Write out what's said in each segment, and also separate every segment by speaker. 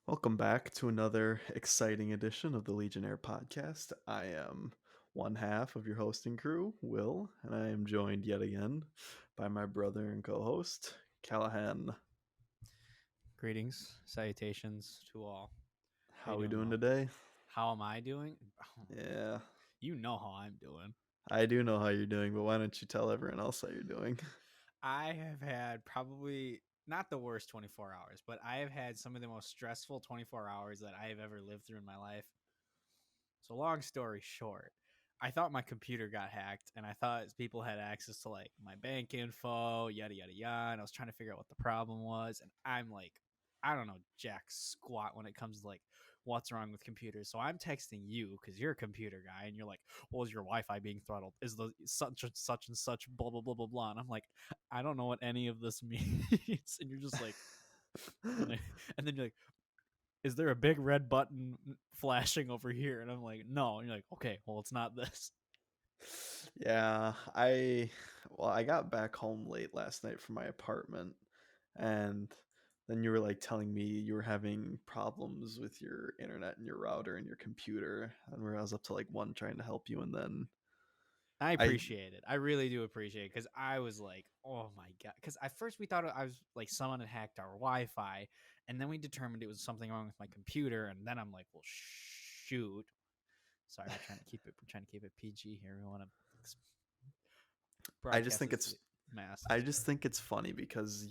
Speaker 1: Welcome back to another exciting edition of the Legionnaire podcast. I am one half of your hosting crew, Will, and I am joined yet again by my brother and co-host, Callahan.
Speaker 2: Greetings, salutations to all.
Speaker 1: How are we
Speaker 2: doing,
Speaker 1: doing
Speaker 2: Will?
Speaker 1: today?
Speaker 2: How am I doing?
Speaker 1: Yeah,
Speaker 2: You know how I'm doing.
Speaker 1: I do know how you're doing, but why don't you tell everyone else how you're doing?
Speaker 2: I have had probably not the worst 24 hours, but I have had some of the most stressful 24 hours that I have ever lived through in my life. So long story short, I thought my computer got hacked and I thought people had access to like my bank info, yada yada yada, and I was trying to figure out what the problem was, and I'm like, I don't know jack squat when it comes to like what's wrong with computers. So I'm texting you because you're a computer guy and you're like, well, is your Wi-Fi being throttled? Is the such and such blah blah blah blah blah? And I'm like, I don't know what any of this means. And you're just like, and then you're like, is there a big red button flashing over here? And I'm like, no. And you're like, okay, well, it's not this.
Speaker 1: Yeah, I got back home late last night from my apartment, and then you were like telling me you were having problems with your internet and your router and your computer, and where I was up to like one trying to help you, and then
Speaker 2: I
Speaker 1: I
Speaker 2: appreciate it. I really do appreciate it because I was like, oh my God. Because at first we thought I was like someone had hacked our Wi Fi, and then we determined it was something wrong with my computer. And then I'm like, well, shoot. Sorry, we're trying to keep it PG here. We want to
Speaker 1: I just
Speaker 2: broadcast
Speaker 1: think
Speaker 2: this to
Speaker 1: it's
Speaker 2: the masses.
Speaker 1: I just think it's funny because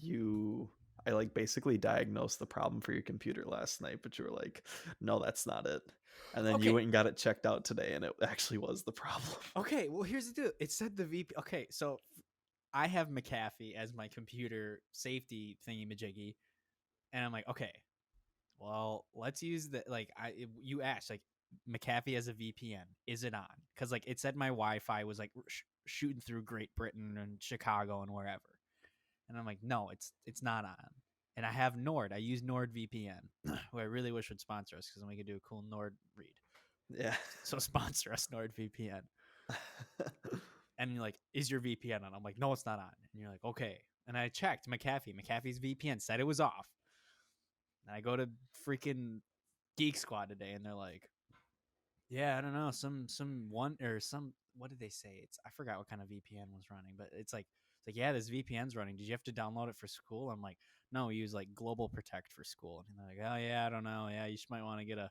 Speaker 1: I like basically diagnosed the problem for your computer last night, but you were like, no, that's not it. And then you
Speaker 2: Okay.
Speaker 1: went and got it checked out today, and it actually was the problem.
Speaker 2: Okay. Well, here's the deal. It said the VP. Okay. So I have McAfee as my computer safety thingy majiggy. And I'm like, okay, well, let's use the you asked like McAfee as a VPN. Is it on? Because like it said my Wi-Fi was like shooting through Great Britain and Chicago and wherever, and I'm like, no, it's not on. And I have Nord. I use NordVPN, who I really wish would sponsor us because then we could do a cool Nord read.
Speaker 1: Yeah.
Speaker 2: So sponsor us, NordVPN. And you're like, is your VPN on? I'm like, no, it's not on. And you're like, okay. And I checked McAfee. McAfee's VPN said it was off. And I go to freaking Geek Squad today, and they're like, "Yeah, I don't know, some one or some what did they say? It's I forgot what kind of VPN was running, but it's like yeah, this VPN's running. Did you have to download it for school?" I'm like, "No, we use like Global Protect for school." And they're like, "Oh yeah, I don't know. Yeah, you just might want to get a."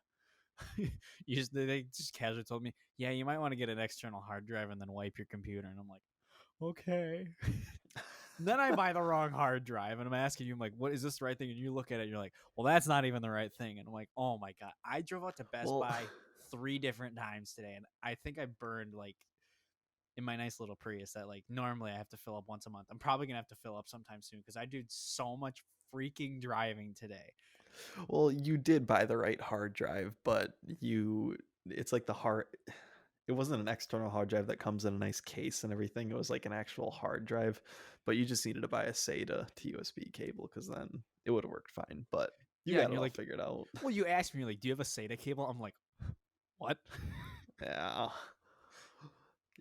Speaker 2: They just casually told me, "Yeah, you might want to get an external hard drive and then wipe your computer." And I'm like, "Okay." Then I buy the wrong hard drive, and I'm asking you, I'm like, what is this the right thing? And you look at it, and you're like, well, that's not even the right thing. And I'm like, oh my God. I drove out to Best
Speaker 1: Well,
Speaker 2: Buy 3 different times today, and I think I burned like in my nice little Prius that like normally I have to fill up once a month. I'm probably gonna have to fill up sometime soon because I did so much freaking driving today.
Speaker 1: well, you did buy the right hard drive, but it's like it wasn't an external hard drive that comes in a nice case and everything. It was like an actual hard drive, but you just needed to buy a SATA to USB cable because then it would have worked fine. But you
Speaker 2: Yeah,
Speaker 1: got
Speaker 2: and
Speaker 1: it
Speaker 2: you're
Speaker 1: all
Speaker 2: like,
Speaker 1: figured out.
Speaker 2: well, you asked me like, do you have a SATA cable? I'm like, what?
Speaker 1: Yeah.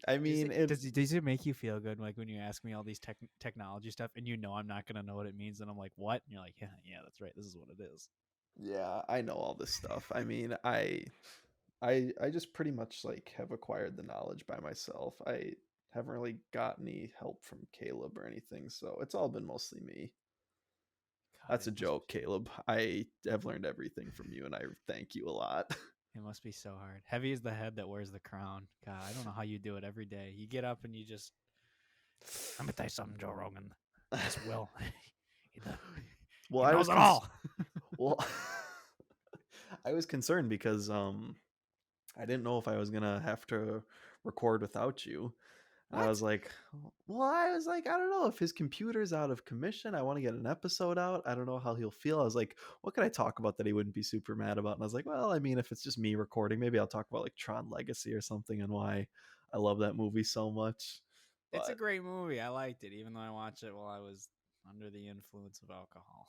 Speaker 1: I
Speaker 2: Does
Speaker 1: mean,
Speaker 2: it does it make you feel good like when you ask me all these technology stuff and you know I'm not gonna know what it means and I'm like what and you're like yeah that's right, this is what it is.
Speaker 1: yeah, I know all this stuff. I mean, I just pretty much like have acquired the knowledge by myself. I haven't really got any help from Caleb or anything, so it's all been mostly me.
Speaker 2: God,
Speaker 1: That's a
Speaker 2: it must
Speaker 1: joke, Caleb. I have learned everything from you, and I thank you a lot.
Speaker 2: it must be so hard. Heavy is the head that wears the crown. God, I don't know how you do it every day. You get up and you just I'm gonna tell you something, Joe Rogan. This Will he,
Speaker 1: Well,
Speaker 2: he knows it all.
Speaker 1: well, I was concerned because I didn't know if I was gonna have to record without you. And I
Speaker 2: What?
Speaker 1: was like, I don't know if his computer's out of commission. I want to get an episode out. I don't know how he'll feel. I was like, what could I talk about that he wouldn't be super mad about? And I was like, well, I mean, if it's just me recording, maybe I'll talk about like Tron Legacy or something and why I love that movie so much.
Speaker 2: It's a
Speaker 1: But
Speaker 2: great movie. I liked it, even though I watched it while I was under the influence of alcohol.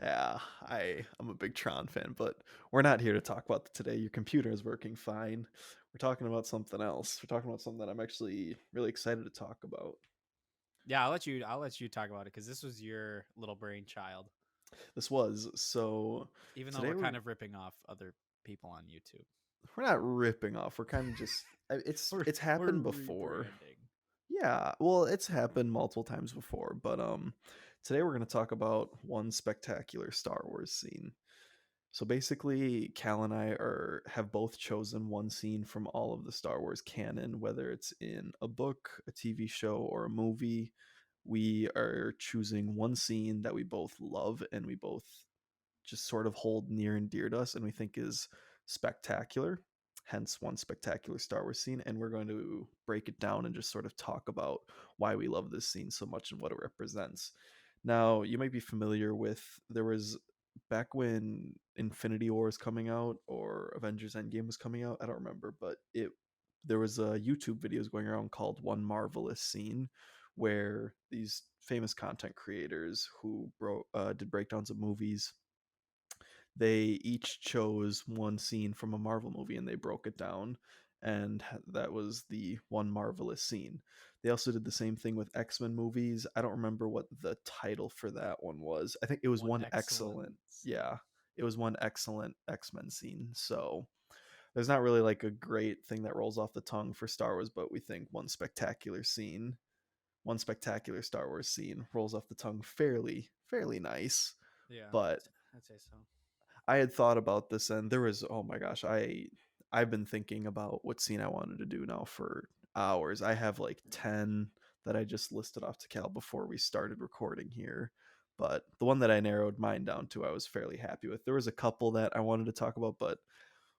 Speaker 1: yeah, I'm a big Tron fan, but we're not here to talk about that today. Your computer is working fine. We're talking about something else. We're talking about something that I'm actually really excited to talk about.
Speaker 2: Yeah, I'll let you talk about it because this was your little brainchild.
Speaker 1: This was so
Speaker 2: Even though
Speaker 1: today
Speaker 2: we're kind of ripping off other people on YouTube,
Speaker 1: we're not ripping off. We're kind of just it's
Speaker 2: we're
Speaker 1: happened before.
Speaker 2: rebranding.
Speaker 1: Yeah, well, it's happened multiple times before, but today we're going to talk about one spectacular Star Wars scene. So basically, Cal and I have both chosen one scene from all of the Star Wars canon, whether it's in a book, a TV show, or a movie. We are choosing one scene that we both love and we both just sort of hold near and dear to us and we think is spectacular. Hence, one spectacular Star Wars scene. And we're going to break it down and just sort of talk about why we love this scene so much and what it represents. Now, you might be familiar with there was back when Infinity War was coming out or Avengers Endgame was coming out. I don't remember, but there was a YouTube videos going around called One Marvelous Scene, where these famous content creators who did breakdowns of movies, they each chose one scene from a Marvel movie and they broke it down, and that was the one marvelous scene. They also did the same thing with X-Men movies. I don't remember what the title for that one was. I think it was
Speaker 2: One
Speaker 1: one
Speaker 2: excellent
Speaker 1: excellent.
Speaker 2: scene.
Speaker 1: Yeah, it was one excellent X-Men scene. So there's not really like a great thing that rolls off the tongue for Star Wars, but we think one spectacular Star Wars scene rolls off the tongue fairly nice.
Speaker 2: Yeah,
Speaker 1: But
Speaker 2: I'd say so.
Speaker 1: I had thought about this, and there was, oh my gosh, I've been thinking about what scene I wanted to do now for hours. I have like 10 that I just listed off to Cal before we started recording here. But the one that I narrowed mine down to, I was fairly happy with. There was a couple that I wanted to talk about, but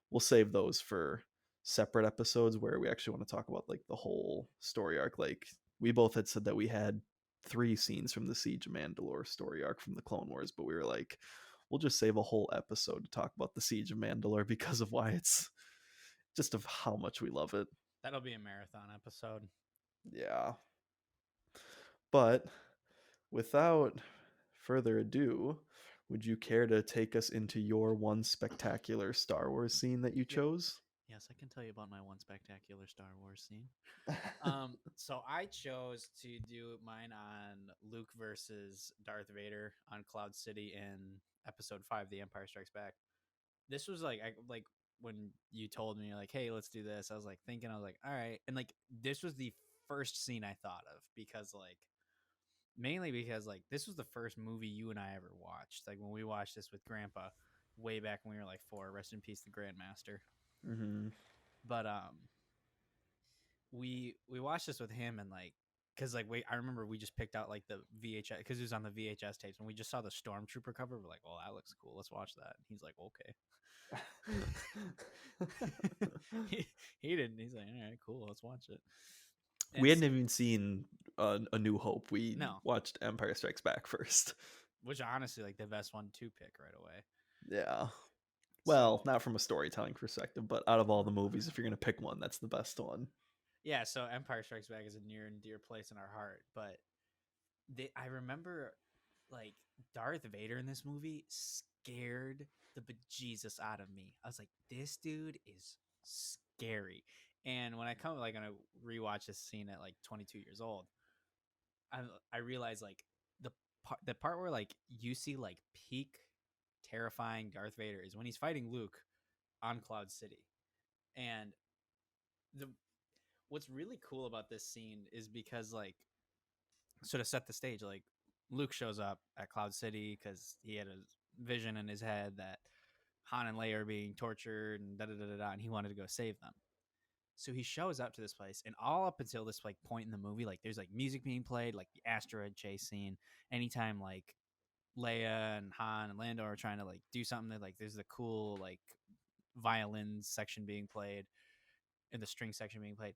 Speaker 1: we'll save those for separate episodes where we actually want to talk about like the whole story arc. Like we both had said that we had 3 scenes from the Siege of Mandalore story arc from the Clone Wars, but we were like, we'll just save a whole episode to talk about the Siege of Mandalore because of why it's just of how much we love it.
Speaker 2: That'll be a marathon episode.
Speaker 1: Yeah. But without further ado, would you care to take us into your one spectacular Star Wars scene that you
Speaker 2: Yeah.
Speaker 1: chose?
Speaker 2: Yes, I can tell you about my one spectacular Star Wars scene. So I chose to do mine on Luke versus Darth Vader on Cloud City in Episode 5, The Empire Strikes Back. This was like when you told me like, hey, let's do this. I was like thinking, I was like, all right, and like this was the first scene I thought of because like mainly because like this was the first movie you and I ever watched. Like when we watched this with Grandpa way back when we were like 4. Rest in peace, the Grandmaster.
Speaker 1: Mm-hmm.
Speaker 2: But we watched this with him and like because like I remember we just picked out like the VHS because it was on the VHS tapes and we just saw the Stormtrooper cover. We're like, well, that looks cool. Let's watch that. And he's like, okay. he didn't. He's like, all right, cool. Let's watch it.
Speaker 1: We
Speaker 2: And
Speaker 1: hadn't even seen A New Hope. We
Speaker 2: no,
Speaker 1: watched Empire Strikes Back first.
Speaker 2: which honestly like the best one to pick right away.
Speaker 1: Yeah. Well,
Speaker 2: So
Speaker 1: not from a storytelling perspective, but out of all the movies, if you're going to pick one, that's the best one.
Speaker 2: yeah, so Empire Strikes Back is a near and dear place in our heart. But I remember like Darth Vader in this movie scared the bejesus out of me. I was like, this dude is scary. And when I come like gonna rewatch this scene at like 22 years old, I I realized like the the part where like you see like peak terrifying Darth Vader is when he's fighting Luke on Cloud City. And the what's really cool about this scene is because like sort of set the stage. Like Luke shows up at Cloud City because he had a vision in his head that Han and Leia are being tortured and da da da da da, and he wanted to go save them. So he shows up to this place, and all up until this like point in the movie, like there's like music being played, like the asteroid chase scene. Anytime like Leia and Han and Lando are trying to like do something, that like there's the cool like violin section being played and the string section being played.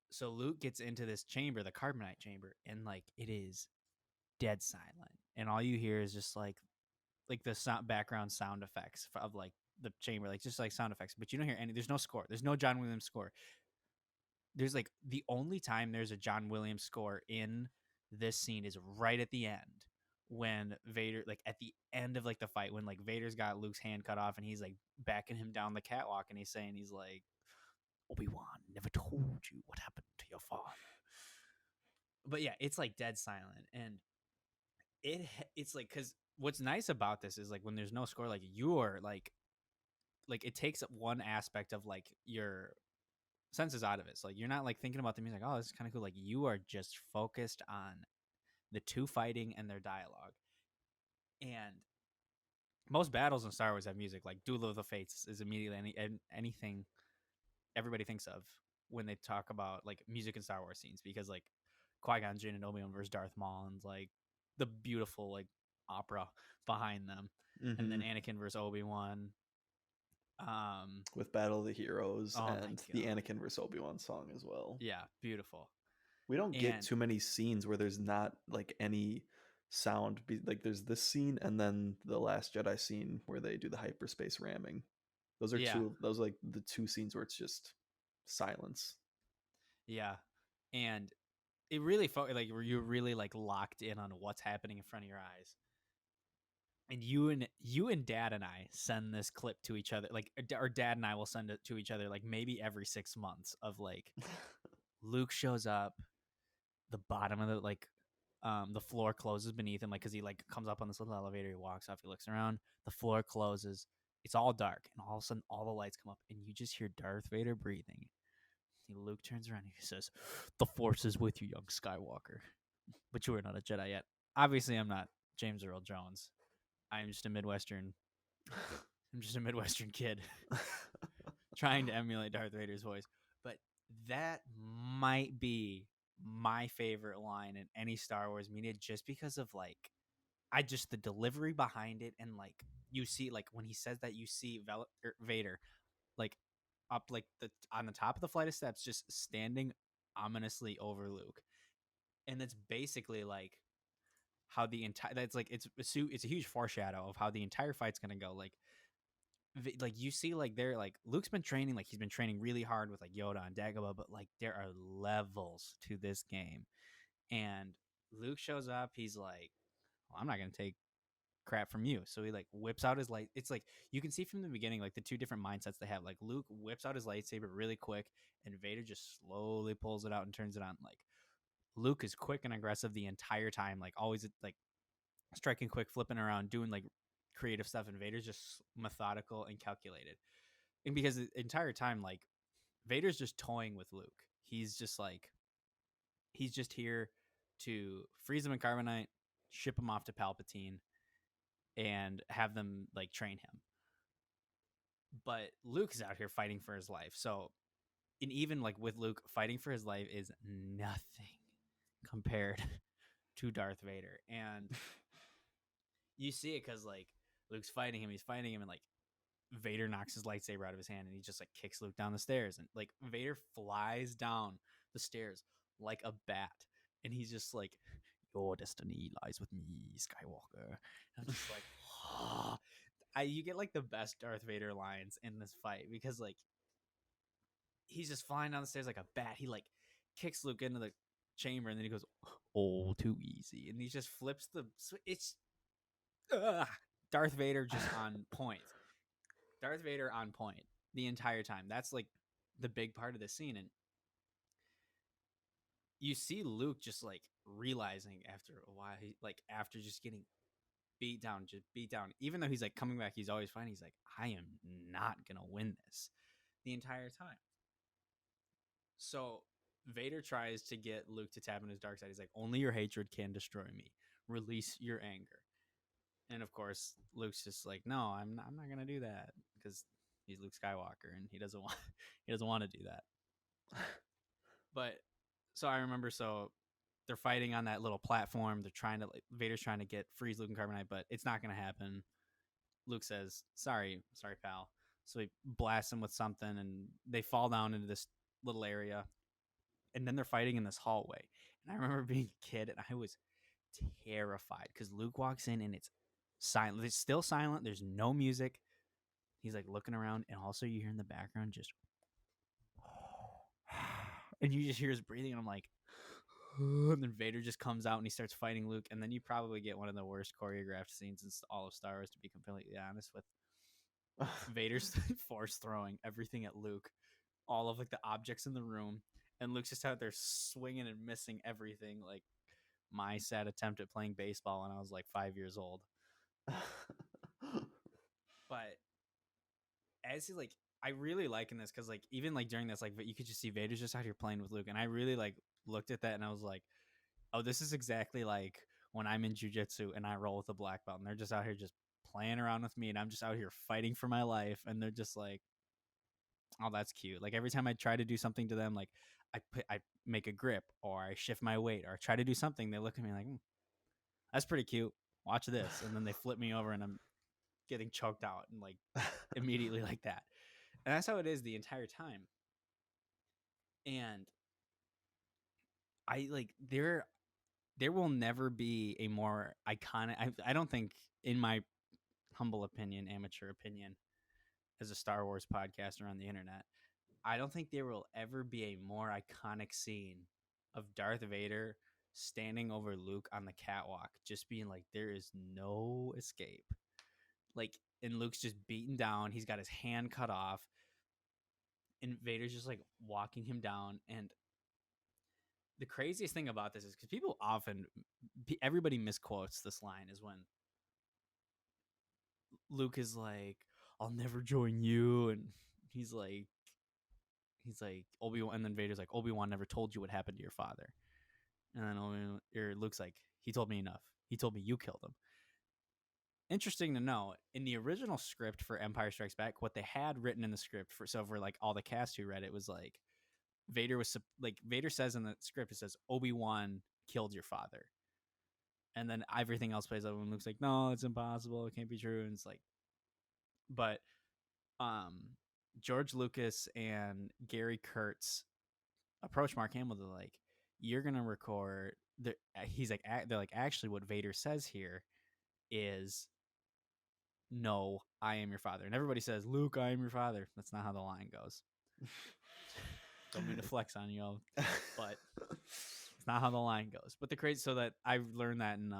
Speaker 2: So Luke gets into this chamber, the carbonite chamber, and like it is dead silent, and all you hear is just like the background sound effects of like the chamber, like just like sound effects. But you don't hear any. There's no score. There's no John Williams score. there's like the only time there's a John Williams score in this scene is right at the end when Vader, like at the end of like the fight, when like Vader's got Luke's hand cut off and he's like backing him down the catwalk and he's saying, he's like, Obi-Wan never told you what happened to your father. But yeah, it's like dead silent, and it's like, because what's nice about this is like when there's no score, like you're like it takes up one aspect of like your senses out of it. So like you're not like thinking about the music. Oh, this is kind of cool. Like you are just focused on the two fighting and their dialogue. And most battles in Star Wars have music. Like Duel of the Fates is immediately anything everybody thinks of when they talk about like music in Star Wars scenes, because like Qui-Gon Jinn and Obi-Wan versus Darth Maul and like the beautiful like opera behind them, and then
Speaker 1: Hmm.
Speaker 2: Anakin versus Obi-Wan.
Speaker 1: With Battle of the Heroes
Speaker 2: Oh my
Speaker 1: and the
Speaker 2: god,
Speaker 1: Anakin vs Obi-Wan song as well.
Speaker 2: yeah, beautiful.
Speaker 1: We don't get
Speaker 2: And
Speaker 1: too many scenes where there's not like any sound. Like there's this scene and then the Last Jedi scene where they do the hyperspace ramming. Those are
Speaker 2: yeah,
Speaker 1: two. Those are like the two scenes where it's just silence.
Speaker 2: yeah, and it really felt like you're really like locked in on what's happening in front of your eyes. And you and Dad and I send this clip to each other, like, or Dad and I will send it to each other like maybe every 6 months, of like Luke shows up, the bottom of the like the floor closes beneath him, like because he like comes up on this little elevator, he walks off, he looks around, the floor closes, it's all dark, and all of a sudden all the lights come up and you just hear Darth Vader breathing. Luke turns around and he says, "The Force is with you, young Skywalker, but you are not a Jedi yet." Obviously, I'm not James Earl Jones. I'm just a Midwestern. I'm just a Midwestern kid trying to emulate Darth Vader's voice. But that might be my favorite line in any Star Wars media, just because of like I just the delivery behind it, and like you see like when he says that, you see Vader like up like the on the top of the flight of steps, just standing ominously over Luke, and that's basically like how the entire that's like it's a huge foreshadow of how the entire fight's gonna go. Like you see like they're like Luke's been training, like he's been training really hard with like Yoda and Dagobah, but like there are levels to this game, and Luke shows up, he's like, well, I'm not gonna take crap from you. So he like whips out his light. It's like you can see from the beginning like the two different mindsets they have. Like Luke whips out his lightsaber really quick, and Vader just slowly pulls it out and turns it on. Like Luke is quick and aggressive the entire time, like always like striking quick, flipping around, doing like creative stuff, and Vader's just methodical and calculated. And because the entire time, like Vader's just toying with Luke. He's just here to freeze him in carbonite, ship him off to Palpatine, and have them like train him. But Luke is out here fighting for his life. So, and even like with Luke, fighting for his life is nothing compared to Darth Vader. And you see it because like Luke's fighting him, he's fighting him, and like Vader knocks his lightsaber out of his hand and he just like kicks Luke down the stairs, and like Vader flies down the stairs like a bat, and he's just like, "Your destiny lies with me, Skywalker." And I'm just like, oh. You get like the best Darth Vader lines in this fight, because like he's just flying down the stairs like a bat. He like kicks Luke into the chamber, and then he goes, "Oh, too easy," and he just flips the. It's Darth Vader just on point. Darth Vader on point the entire time. That's like the big part of the scene, and you see Luke just like realizing after a while, he like after just getting just beat down. Even though he's like coming back, he's always fine. He's like, I am not gonna win this the entire time. So Vader tries to get Luke to tap in his dark side. He's like, only your hatred can destroy me. Release your anger. And of course, Luke's just like, no, I'm not gonna do that, because he's Luke Skywalker and he doesn't want he doesn't want to do that. But so I remember, so they're fighting on that little platform. They're trying to like Vader's trying to get freeze Luke and carbonite, but it's not gonna happen. Luke says, sorry, pal. So he blasts him with something, and they fall down into this little area, and then they're fighting in this hallway. And I remember being a kid, and I was terrified because Luke walks in and it's silent. It's still silent. There's no music. He's like looking around, and also you hear in the background just and you just hear his breathing, and I'm like, and then Vader just comes out and he starts fighting Luke, and then you probably get one of the worst choreographed scenes in all of Star Wars, to be completely honest, with Vader's force throwing everything at Luke, all of like the objects in the room, and Luke's just out there swinging and missing everything, like my sad attempt at playing baseball when I was like 5 years old. But as he like, I really liking this because like even like during this, like you could just see Vader's just out here playing with Luke, and I really like looked at that and I was like, oh, this is exactly like when I'm in jujitsu and I roll with a black belt, and they're just out here just playing around with me, and I'm just out here fighting for my life, and they're just like, oh, that's cute. Like every time I try to do something to them, like I make a grip or I shift my weight or I try to do something, they look at me like, that's pretty cute. Watch this, and then they flip me over and I'm getting choked out and like immediately like that. And that's how it is the entire time. And I like there will never be a more iconic. I don't think, in my humble opinion, amateur opinion, as a Star Wars podcaster on the internet, I don't think there will ever be a more iconic scene of Darth Vader standing over Luke on the catwalk, just being like, there is no escape. Like, and Luke's just beaten down. He's got his hand cut off. And Vader's just like walking him down. And the craziest thing about this is because people often, everybody misquotes this line, is when Luke is like, I'll never join you. And he's like, Obi-Wan, and then Vader's like, Obi-Wan never told you what happened to your father. And then Luke's like, he told me enough. He told me you killed him. Interesting to know, in the original script for Empire Strikes Back, what they had written in the script for like all the cast who read it was like, Vader says in the script, it says Obi-Wan killed your father, and then everything else plays out when Luke's like, no, it's impossible, it can't be true, and it's like, but George Lucas and Gary Kurtz approach Mark Hamill. They're like, you're gonna record. He's like, they're like, actually, what Vader says here is, no, I am your father, and everybody says, Luke, I am your father. That's not how the line goes. Don't mean to flex on you, but it's not how the line goes. But the crazy, so that I learned that in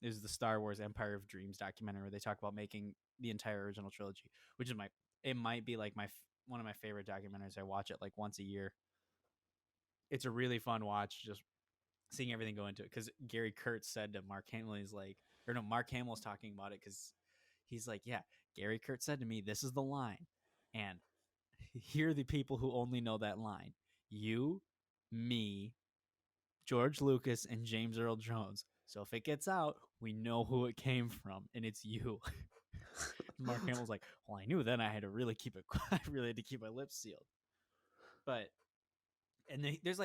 Speaker 2: is the Star Wars Empire of Dreams documentary, where they talk about making the entire original trilogy, which is it might be like one of my favorite documentaries. I watch it like once a year. It's a really fun watch, just seeing everything go into it. Because Gary Kurtz said to Mark Hamill, he's like, or no, Mark Hamill's talking about it because he's like, yeah, Gary Kurtz said to me, this is the line, and here are the people who only know that line: you, me, George Lucas, and James Earl Jones. So if it gets out, we know who it came from, and it's you. Mark Hamill's like, well, I knew then I had to really keep it. I really had to keep my lips sealed. But there's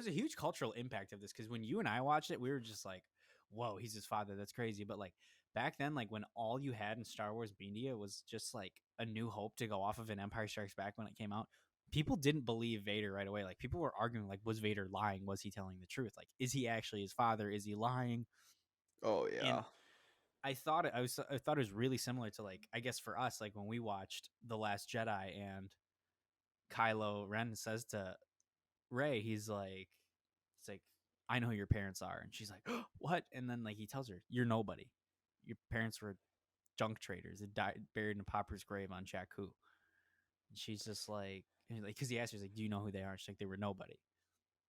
Speaker 2: a huge cultural impact of this, because when you and I watched it, we were just like, whoa, he's his father. That's crazy. But like back then, like when all you had in Star Wars media was just like A New Hope to go off of, an Empire Strikes Back when it came out, people didn't believe Vader right away. Like people were arguing, like, was Vader lying? Was he telling the truth? Like, is he actually his father? Is he lying?
Speaker 1: Oh
Speaker 2: And
Speaker 1: yeah.
Speaker 2: I thought it was really similar to, like, I guess for us, like when we watched The Last Jedi and Kylo Ren says to Rey, he's like, it's like, I know who your parents are, and she's like, oh, what? And then like he tells her, you're nobody. Your parents were junk traders. They died buried in a pauper's grave on Jakku. And she's just like, because he asked her, he's like, do you know who they are? She's like, they were nobody.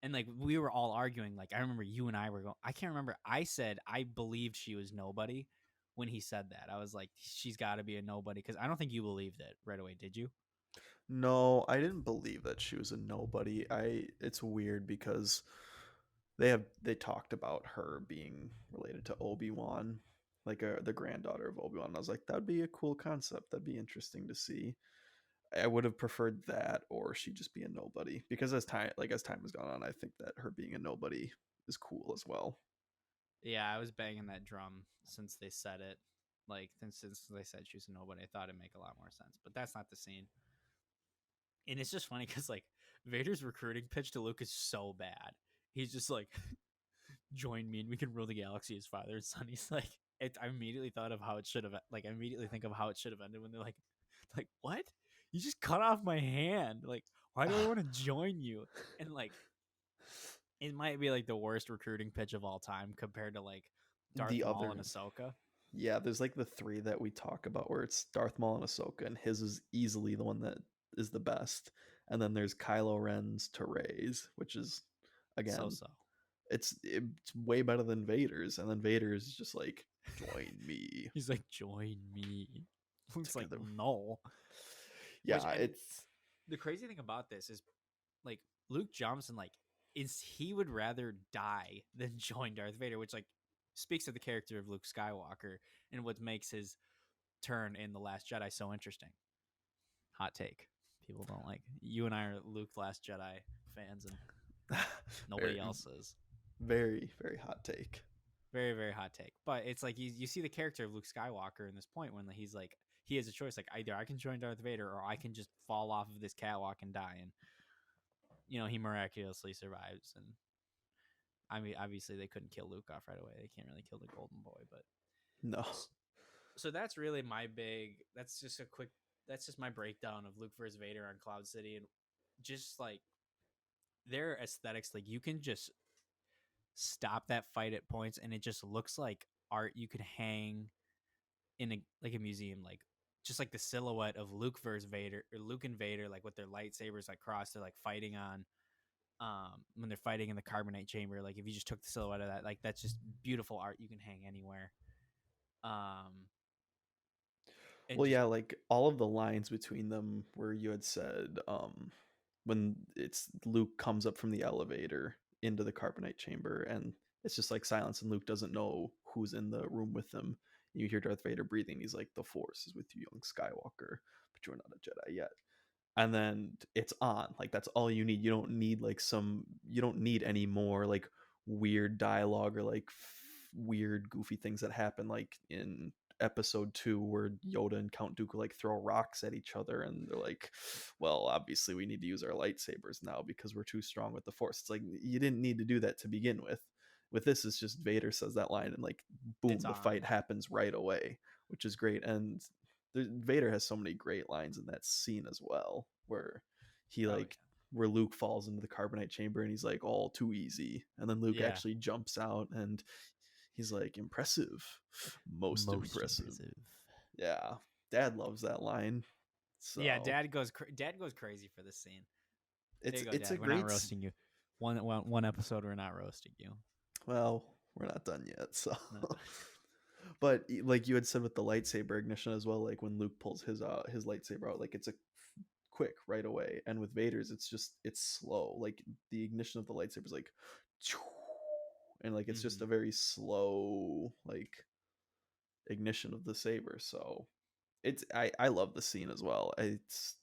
Speaker 2: And like we were all arguing. Like I remember you and I were going. I can't remember. I said I believed she was nobody when he said that. I was like, she's got to be a nobody, because I don't think you believed it right away. Did you?
Speaker 1: No, I didn't believe that she was a nobody. It's weird because they talked about her being related to Obi-Wan, like the granddaughter of Obi-Wan. And I was like, that'd be a cool concept. That'd be interesting to see. I would have preferred that, or she just be a nobody, because as time has gone on, I think that her being a nobody is cool as well.
Speaker 2: Yeah, I was banging that drum since they said it. Like since they said she was a nobody, I thought it'd make a lot more sense. But that's not the scene. And it's just funny because like Vader's recruiting pitch to Luke is so bad. He's just like, join me and we can rule the galaxy as father and son. He's like, I immediately thought of how it should have, like, I immediately think of how it should have ended when they're like, what? You just cut off my hand. Like, Why do I want to join you? And like, it might be like the worst recruiting pitch of all time compared to like Darth
Speaker 1: The
Speaker 2: Maul and
Speaker 1: other,
Speaker 2: Ahsoka.
Speaker 1: yeah, there's like the three that we talk about where it's Darth Maul and Ahsoka, and his is easily the one that is the best. And then there's Kylo Ren's to Rey's, which is
Speaker 2: So
Speaker 1: again,
Speaker 2: so.
Speaker 1: it's way better than Vader's, and then Vader's just like, join me
Speaker 2: He's like, join me. Luke's like,
Speaker 1: together.
Speaker 2: no. Which
Speaker 1: Yeah,
Speaker 2: and
Speaker 1: it's
Speaker 2: the crazy thing about this is like Luke Johnson like is he would rather die than join Darth Vader, which like speaks of the character of Luke Skywalker and what makes his turn in The Last Jedi so interesting. Hot take. People don't like you and I are Luke Last Jedi fans and nobody
Speaker 1: very,
Speaker 2: else is.
Speaker 1: very, very hot take.
Speaker 2: Very, very hot take. But it's like you see the character of Luke Skywalker in this point when he's like he has a choice like either I can join Darth Vader or I can just fall off of this catwalk and die. And he miraculously survives. And I mean, obviously they couldn't kill Luke off right away. They can't really kill the Golden Boy, but
Speaker 1: No.
Speaker 2: so that's really my big. That's just a quick. That's just my breakdown of Luke versus Vader on Cloud City, and just like their aesthetics. Like you can just stop that fight at points, and it just looks like art you could hang in a museum, like just like the silhouette of Luke versus Vader or Luke and Vader, like with their lightsabers like crossed, they're like fighting on when they're fighting in the carbonite chamber. Like if you just took the silhouette of that, like that's just beautiful art you can hang anywhere. Um and
Speaker 1: Well,
Speaker 2: just
Speaker 1: yeah, like all of the lines between them where you had said, when it's Luke comes up from the elevator into the carbonite chamber, and it's just like silence, and Luke doesn't know who's in the room with him. You hear Darth Vader breathing. He's like, "The Force is with you, young Skywalker, but you're not a Jedi yet." And then it's on. Like that's all you need. You don't need any more like weird dialogue or like weird goofy things that happen like in episode 2 where Yoda and Count Dooku like throw rocks at each other, and they're like, well, obviously we need to use our lightsabers now because we're too strong with the Force. It's like you didn't need to do that to begin with. With this, it's just Vader says that line and like boom,
Speaker 2: it's
Speaker 1: the
Speaker 2: on.
Speaker 1: fight happens right away, which is great. And Vader has so many great lines in that scene as well, where he
Speaker 2: Oh
Speaker 1: like where Luke falls into the carbonite chamber and he's like, all too easy, and then Luke
Speaker 2: yeah.
Speaker 1: actually jumps out and he's like, impressive, most
Speaker 2: Most
Speaker 1: impressive.
Speaker 2: impressive.
Speaker 1: Yeah, Dad loves that line.
Speaker 2: Yeah,
Speaker 1: So
Speaker 2: Dad goes crazy for this scene. There you go,
Speaker 1: it's a
Speaker 2: Dad. We're not
Speaker 1: great
Speaker 2: roasting you. One episode, we're not roasting you.
Speaker 1: well, we're not done yet, so
Speaker 2: No.
Speaker 1: but like you had said with the lightsaber ignition as well, like when Luke pulls his lightsaber out, like it's a quick right away, and with Vader's it's slow. Like the ignition of the lightsaber is like and like it's just
Speaker 2: Mm-hmm.
Speaker 1: a very slow like ignition of the saber. So I love the scene as well. It's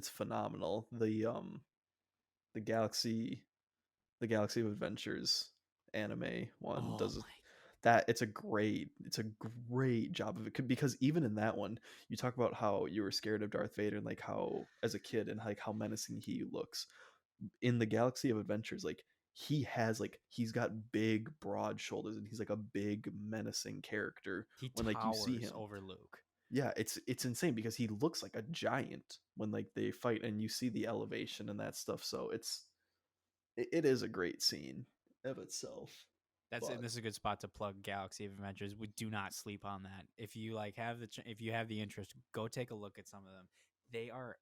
Speaker 1: phenomenal. The galaxy the Galaxy of Adventures anime one
Speaker 2: Oh
Speaker 1: does
Speaker 2: my!
Speaker 1: that. It's a great job of it, because even in that one you talk about how you were scared of Darth Vader and like how as a kid and like how menacing he looks in the Galaxy of Adventures. Like he's got big broad shoulders and he's like a big menacing character
Speaker 2: He
Speaker 1: when like you see
Speaker 2: towers
Speaker 1: him.
Speaker 2: over Luke.
Speaker 1: Yeah, it's insane because he looks like a giant when like they fight and you see the elevation and that stuff. So it is a great scene of itself.
Speaker 2: And
Speaker 1: But
Speaker 2: this is a good spot to plug Galaxy of Adventures. We do not sleep on that. If you like if you have the interest, go take a look at some of them. They are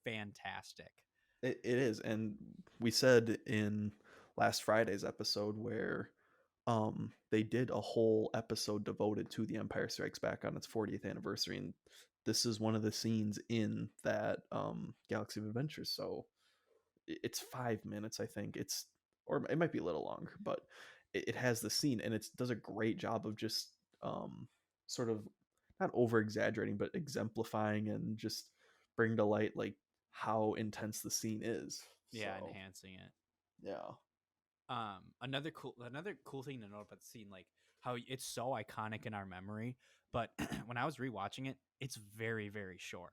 Speaker 2: fantastic.
Speaker 1: it is, and we said in last Friday's episode where they did a whole episode devoted to The Empire Strikes Back on its 40th anniversary, and this is one of the scenes in that Galaxy of Adventures. So it's 5 minutes, I think. It's or it might be a little longer, but it has the scene and it does a great job of just sort of not over exaggerating, but exemplifying and just bring to light like how intense the scene is.
Speaker 2: Yeah,
Speaker 1: So
Speaker 2: enhancing it.
Speaker 1: yeah.
Speaker 2: Another cool thing to note about the scene, like how it's so iconic in our memory, but when I was rewatching it, it's very, very short.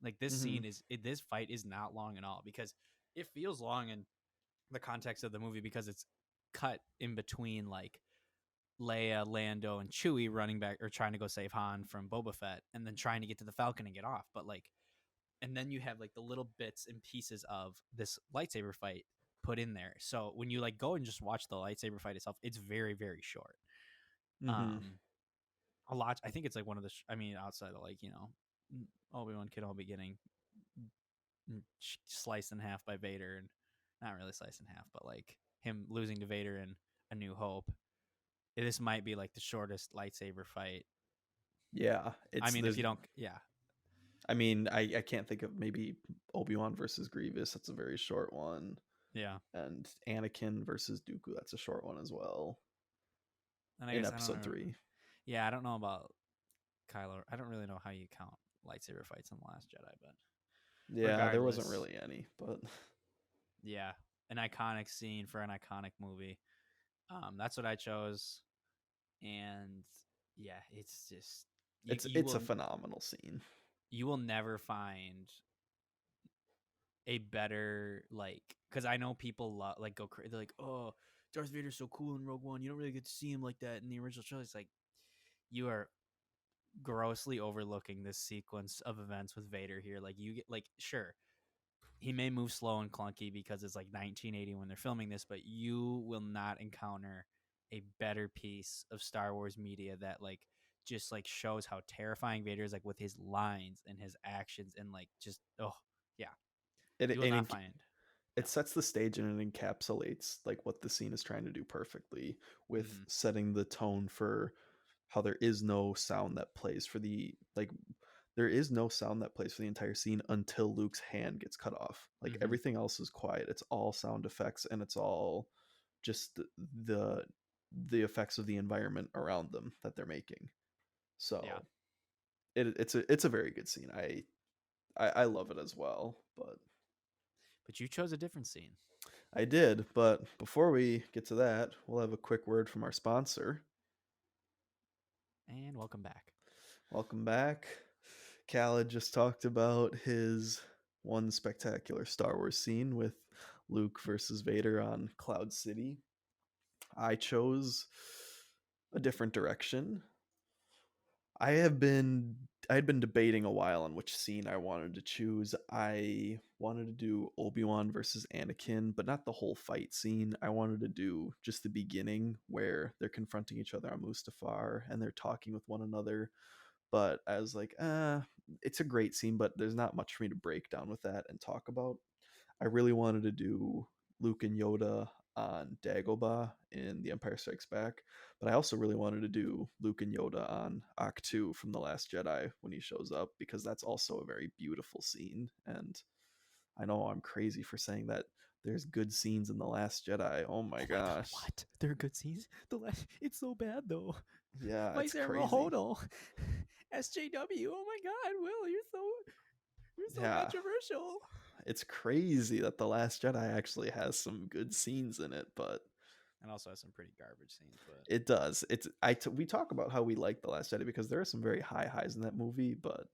Speaker 2: Like this
Speaker 1: Hmm.
Speaker 2: this fight is not long at all because it feels long in the context of the movie because it's cut in between like Leia, Lando, and Chewie running back or trying to go save Han from Boba Fett and then trying to get to the Falcon and get off. But like and then you have like the little bits and pieces of this lightsaber fight put in there. So when you like go and just watch the lightsaber fight itself, it's very very short.
Speaker 1: Hmm.
Speaker 2: Um, a lot. I think it's like one of the. I mean, outside of like Obi-Wan Kenobi getting sliced in half by Vader, and not really sliced in half, but like him losing to Vader in A New Hope. This might be like the shortest lightsaber fight.
Speaker 1: Yeah,
Speaker 2: I
Speaker 1: it's
Speaker 2: mean, if
Speaker 1: there's.
Speaker 2: you don't, yeah,
Speaker 1: I mean, I can't think of maybe Obi-Wan versus Grievous. That's a very short one,
Speaker 2: yeah.
Speaker 1: and Anakin versus Dooku. That's a short one as well
Speaker 2: And I
Speaker 1: in
Speaker 2: guess I don't
Speaker 1: Episode
Speaker 2: know.
Speaker 1: 3.
Speaker 2: Yeah, I don't know about Kylo. I don't really know how you count lightsaber fights in the Last Jedi, but
Speaker 1: Yeah, there wasn't
Speaker 2: regardless,
Speaker 1: really any, but
Speaker 2: yeah, an iconic scene for an iconic movie. That's what I chose, and yeah, it's just
Speaker 1: it's a phenomenal scene.
Speaker 2: you will never find a better like because I know people like go crazy. They're like, oh, Darth Vader's so cool in Rogue One. You don't really get to see him like that in the original trilogy. It's like you are grossly overlooking this sequence of events with Vader here. Like you get like sure he may move slow and clunky because it's like 1980 when they're filming this, but you will not encounter a better piece of Star Wars media that like just like shows how terrifying Vader is like with his lines and his actions and like just oh yeah
Speaker 1: It
Speaker 2: you will
Speaker 1: it,
Speaker 2: not
Speaker 1: it
Speaker 2: find no.
Speaker 1: it sets the stage and it encapsulates like what the scene is trying to do perfectly with
Speaker 2: Mm-hmm.
Speaker 1: setting the tone for how there is no sound that plays for the like there is no sound that plays for the entire scene until Luke's hand gets cut off. Like
Speaker 2: Mm-hmm.
Speaker 1: everything else is quiet. It's all sound effects and it's all just the the effects of the environment around them that they're making.
Speaker 2: Yeah,
Speaker 1: So it's a very good scene. I love it as well. But
Speaker 2: but you chose a different scene.
Speaker 1: I did. But before we get to that, we'll have a quick word from our sponsor.
Speaker 2: And welcome back.
Speaker 1: Welcome back. Khaled just talked about his one spectacular Star Wars scene with Luke versus Vader on Cloud City. I chose a different direction. I have been I had been debating a while on which scene I wanted to choose. I wanted to do Obi-Wan versus Anakin, but not the whole fight scene. I wanted to do just the beginning where they're confronting each other on Mustafar and they're talking with one another. But I was like, it's a great scene, but there's not much for me to break down with that and talk about. I really wanted to do Luke and Yoda on Dagobah in The Empire Strikes Back, but I also really wanted to do Luke and Yoda on Ahch-To from The Last Jedi when he shows up because that's also a very beautiful scene. And I know I'm crazy for saying that there's good scenes in The Last Jedi. Oh my
Speaker 2: Oh my god,
Speaker 1: gosh.
Speaker 2: what? There are good scenes. The last, it's so bad though.
Speaker 1: Yeah, it's
Speaker 2: Vice Admiral
Speaker 1: crazy.
Speaker 2: Hodel, SJW. Oh my god, Will, you're so
Speaker 1: Yeah,
Speaker 2: controversial.
Speaker 1: it's crazy that The Last Jedi actually has some good scenes in it, but
Speaker 2: And also has some pretty garbage scenes, but
Speaker 1: it does. We talk about how we like The Last Jedi because there are some very high highs in that movie, but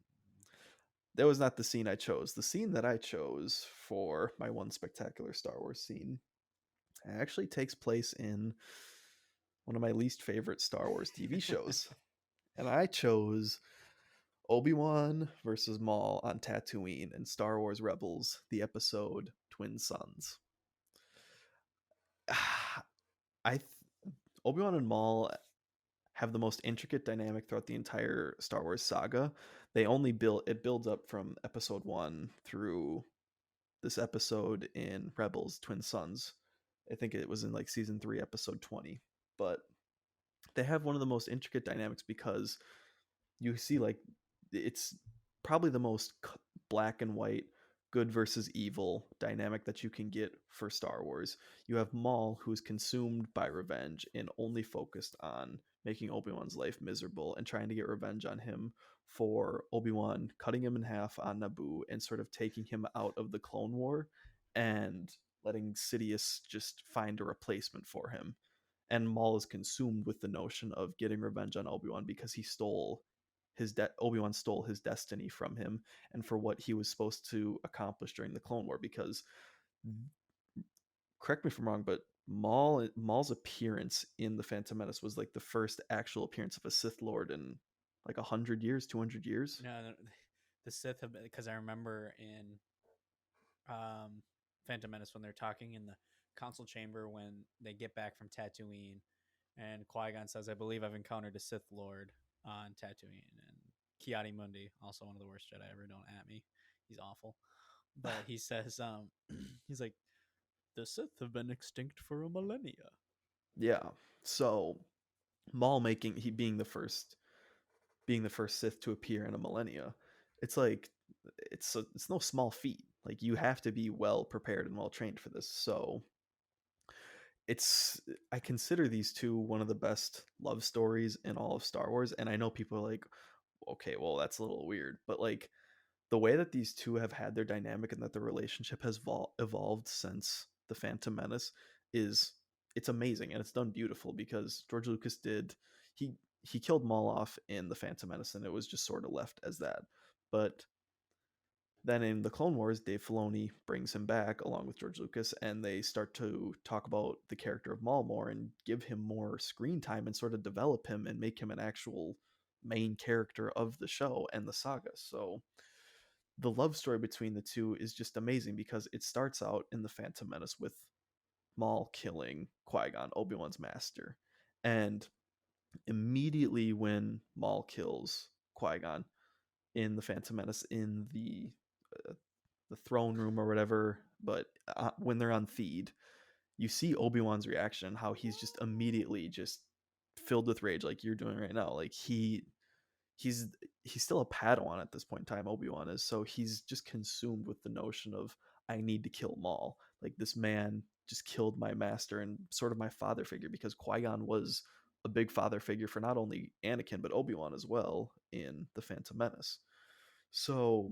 Speaker 1: that was not the scene I chose. The scene that I chose for my one spectacular Star Wars scene actually takes place in one of my least favorite Star Wars TV shows. And I chose Obi-Wan versus Maul on Tatooine in Star Wars Rebels, the episode Twin Suns. I Obi-Wan and Maul have the most intricate dynamic throughout the entire Star Wars saga. They only build it builds up from episode 1 through this episode in Rebels Twin Suns. I think it was in like season 3 episode 20. But they have one of the most intricate dynamics because you see like it's probably the most black and white good versus evil dynamic that you can get for Star Wars. You have Maul who's consumed by revenge and only focused on making Obi-Wan's life miserable and trying to get revenge on him for Obi-Wan cutting him in half on Naboo and sort of taking him out of the Clone War and letting Sidious just find a replacement for him. And Maul is consumed with the notion of getting revenge on Obi-Wan because he stole Obi-Wan stole his destiny from him and for what he was supposed to accomplish during the Clone War. Because correct me if I'm wrong, but Maul's appearance in the Phantom Menace was like the first actual appearance of a Sith Lord in like 100 years, 200 years.
Speaker 2: no, the Sith have, because I remember in um, Phantom Menace when they're talking in the council chamber when they get back from Tatooine, and Qui Gon says, "I believe I've encountered a Sith Lord on Tatooine," and Kiadi Mundi, also one of the worst Jedi ever. Don't at me, he's awful. But he says, he's like, "The Sith have been extinct for a millennia."
Speaker 1: Yeah. So Maul making he being the first Sith to appear in a millennia. It's like it's no small feat. Like you have to be well prepared and well trained for this. So it's I consider these two one of the best love stories in all of Star Wars. And I know people are like, okay, well that's a little weird, but like the way that these two have had their dynamic and that their relationship has evolved since the Phantom Menace is it's amazing and it's done beautiful because George Lucas did he he killed Maul off in the Phantom Menace and it was just sort of left as that. But then in the Clone Wars, Dave Filoni brings him back along with George Lucas, and they start to talk about the character of Maul more and give him more screen time and sort of develop him and make him an actual main character of the show and the saga. So the love story between the two is just amazing because it starts out in the Phantom Menace with Maul killing Qui-Gon, Obi-Wan's master. And immediately when Maul kills Qui-Gon in the Phantom Menace in uh, the throne room or whatever, but when they're on Theed, you see Obi-Wan's reaction, how he's just immediately just filled with rage like you're doing right now. Like he's he's still a Padawan at this point in time, Obi-Wan is, so he's just consumed with the notion of I need to kill Maul. Like this man just killed my master and sort of my father figure because Qui-Gon was a big father figure for not only Anakin but Obi-Wan as well in the Phantom Menace. So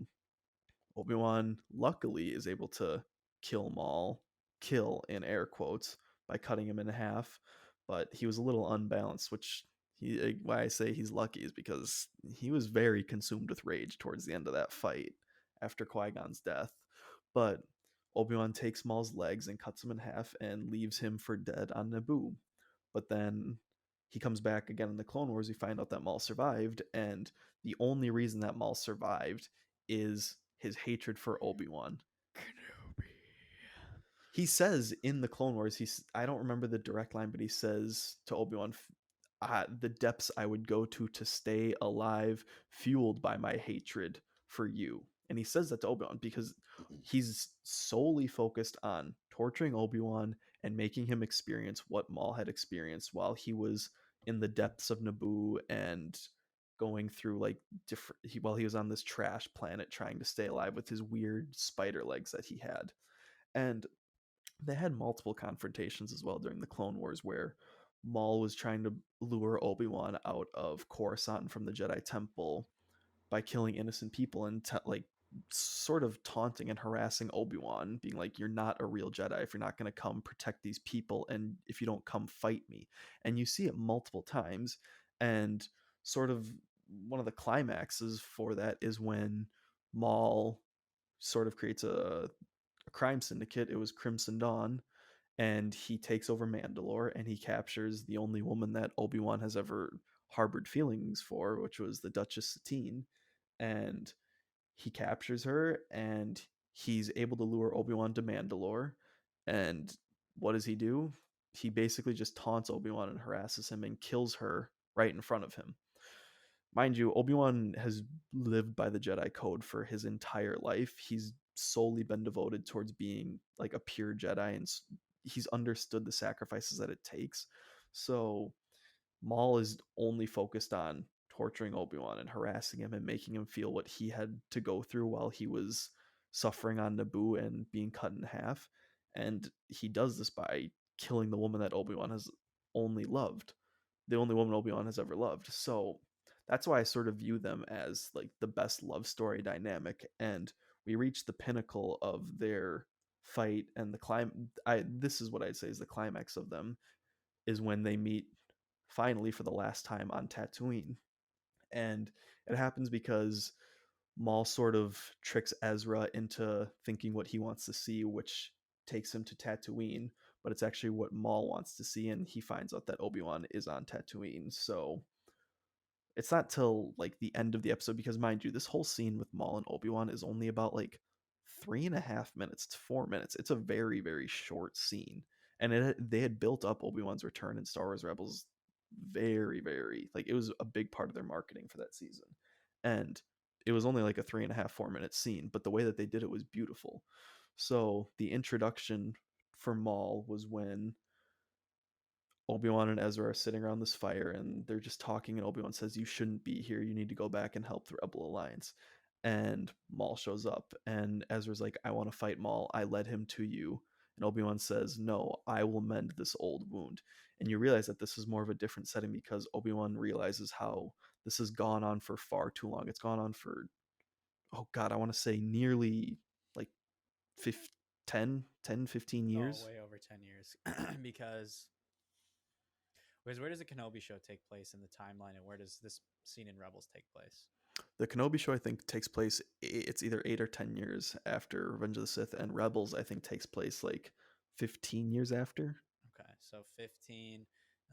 Speaker 1: Obi-Wan luckily is able to kill Maul, kill in air quotes, by cutting him in half, but he was a little unbalanced, which why I say he's lucky is because he was very consumed with rage towards the end of that fight after Qui-Gon's death. But Obi-Wan takes Maul's legs and cuts him in half and leaves him for dead on Naboo. But then he comes back again in the Clone Wars. We find out that Maul survived, and the only reason that Maul survived is his hatred for Obi-Wan.
Speaker 2: Kenobi.
Speaker 1: He says in the Clone Wars, I don't remember the direct line, but he says to Obi-Wan, the depths I would go to stay alive, fueled by my hatred for you. And he says that to Obi-Wan because he's solely focused on torturing Obi-Wan and making him experience what Maul had experienced while he was in the depths of Naboo and going through like while he was on this trash planet trying to stay alive with his weird spider legs that he had. And they had multiple confrontations as well during the Clone Wars where Maul was trying to lure Obi-Wan out of Coruscant from the Jedi Temple by killing innocent people and like sort of taunting and harassing Obi-Wan, being like, "You're not a real Jedi if you're not going to come protect these people, and if you don't come fight me." And you see it multiple times, and sort of one of the climaxes for that is when Maul sort of creates a crime syndicate. It was Crimson Dawn, and he takes over Mandalore and he captures the only woman that Obi-Wan has ever harbored feelings for, which was the Duchess Satine. And he captures her and he's able to lure Obi-Wan to Mandalore. And what does he do? He basically just taunts Obi-Wan and harasses him and kills her right in front of him. Mind you, Obi-Wan has lived by the Jedi code for his entire life. He's solely been devoted towards being like a pure Jedi, and he's understood the sacrifices that it takes. So Maul is only focused on torturing Obi-Wan and harassing him and making him feel what he had to go through while he was suffering on Naboo and being cut in half. And he does this by killing the woman that Obi-Wan has only loved, the only woman Obi-Wan has ever loved. So that's why I sort of view them as like the best love story dynamic. And we reach the pinnacle of their fight and the this is what I'd say is the climax of them is when they meet finally for the last time on Tatooine. And it happens because Maul sort of tricks Ezra into thinking what he wants to see, which takes him to Tatooine, but it's actually what Maul wants to see, and he finds out that Obi-Wan is on Tatooine. So it's not till like the end of the episode because mind you, this whole scene with Maul and Obi-Wan is only about like 3.5 minutes to 4 minutes. It's a very, very short scene. And they had built up Obi-Wan's return in Star Wars Rebels very, very like it was a big part of their marketing for that season. And it was only like a 3.5, 4 minute scene, but the way that they did it was beautiful. So the introduction for Maul was when Obi-Wan and Ezra are sitting around this fire and they're just talking, and Obi-Wan says, "You shouldn't be here. You need to go back and help the Rebel Alliance." And Maul shows up and Ezra's like, "I want to fight Maul. I led him to you." And Obi-Wan says, "No, I will mend this old wound." And you realize that this is more of a different setting because Obi-Wan realizes how this has gone on for far too long. It's gone on for, oh god, I want to say nearly like 15, 10, 15
Speaker 2: Oh,
Speaker 1: years.
Speaker 2: way over 10 years, because where does the Kenobi show take place in the timeline, and where does this scene in Rebels take place?
Speaker 1: The Kenobi show, I think, takes place. It's either 8 or 10 years after Revenge of the Sith, and Rebels, I think, takes place like 15 years after.
Speaker 2: Okay, so 15.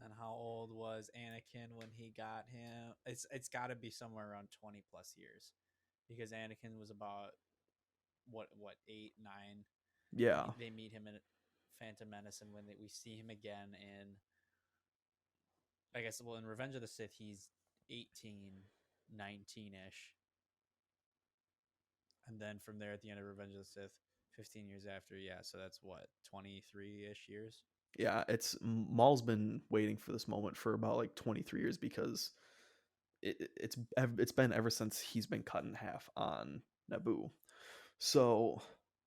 Speaker 2: And how old was Anakin when he got him? It's got to be somewhere around 20 plus years, because Anakin was about what 8 9 when
Speaker 1: Yeah,
Speaker 2: they meet him in Phantom Menace, and when we see him again in, I guess, well, in Revenge of the Sith he's 18, 19 ish, and then from there at the end of Revenge of the Sith, 15 years after, yeah, so that's what, 23 ish years.
Speaker 1: yeah. It's Maul's been waiting for this moment for about like 23 years because it's been ever since he's been cut in half on Naboo. So